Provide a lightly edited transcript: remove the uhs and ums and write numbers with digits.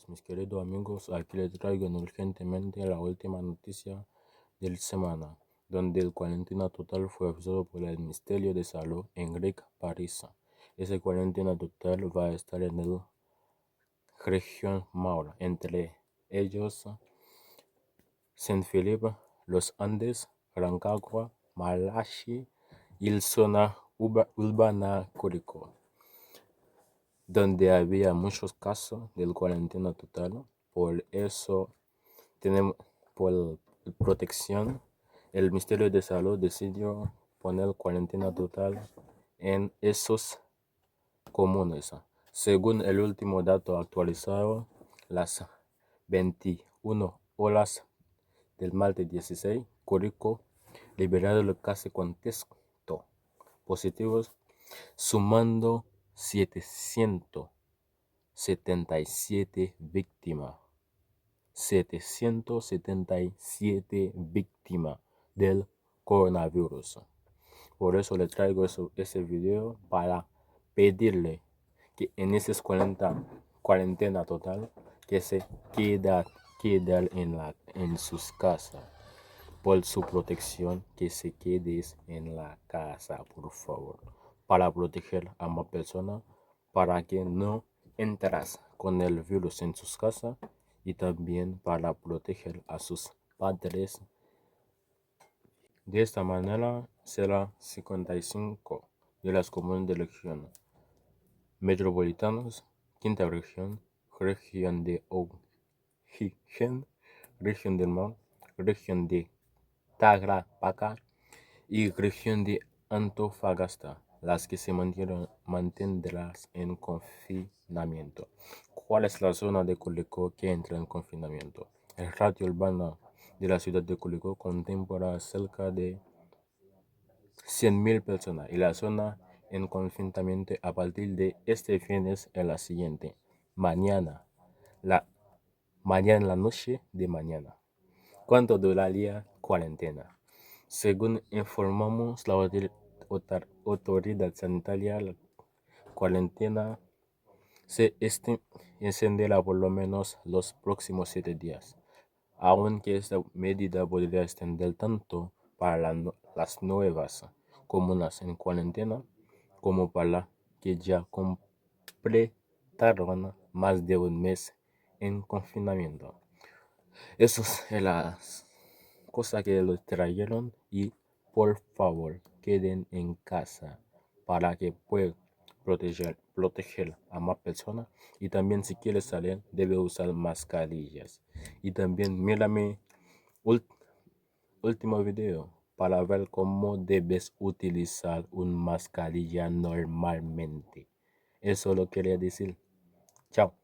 mis queridos amigos. Aquí les traigo urgentemente la última noticia de la semana, donde el cuarentena total fue avisado por el Ministerio de Salud en Enrique París. Ese cuarentena total va a estar en la región Maule, entre ellos Saint-Philippe, Los Andes, Rancagua, Malachi y la zona urbana Curicó, donde había muchos casos de cuarentena total. Por eso, tenemos, por protección, el Ministerio de Salud decidió poner cuarentena total en esos comunes. Según el último dato actualizado, las 21 horas del martes 16, Curicó liberado los casos contexto positivos, sumando 777 víctimas. 777 víctimas del coronavirus. Por eso le traigo ese video para pedirle que en esa cuarentena total que se queden en sus casas. Por su protección, que se quedes en la casa, por favor, para proteger a más personas, para que no entras con el virus en sus casas y también para proteger a sus padres. De esta manera será 55 de las comunas de región metropolitanas, quinta región, región de O'Higgins, región del Mar, región de Tarapacá y región de Antofagasta, las que se mantendrán en confinamiento. ¿Cuál es la zona de Curicó que entra en confinamiento? El radio urbano de la ciudad de Curicó contempla cerca de 100.000 personas y la zona en confinamiento a partir de este viernes es la siguiente: mañana en la noche de mañana. ¿Cuánto duraría cuarentena? Según informamos la autoridad sanitaria, la cuarentena se extenderá por lo menos los próximos 7 días, aunque esta medida podría extender tanto para las nuevas comunas en cuarentena como para las que ya completaron más de un mes en confinamiento. Eso es las cosas que los trajeron, y por favor queden en casa para que puedan proteger a más personas, y también si quieres salir debe usar mascarillas. Y también mira mi último video para ver cómo debes utilizar una mascarilla normalmente. Eso lo quería decir. Chao.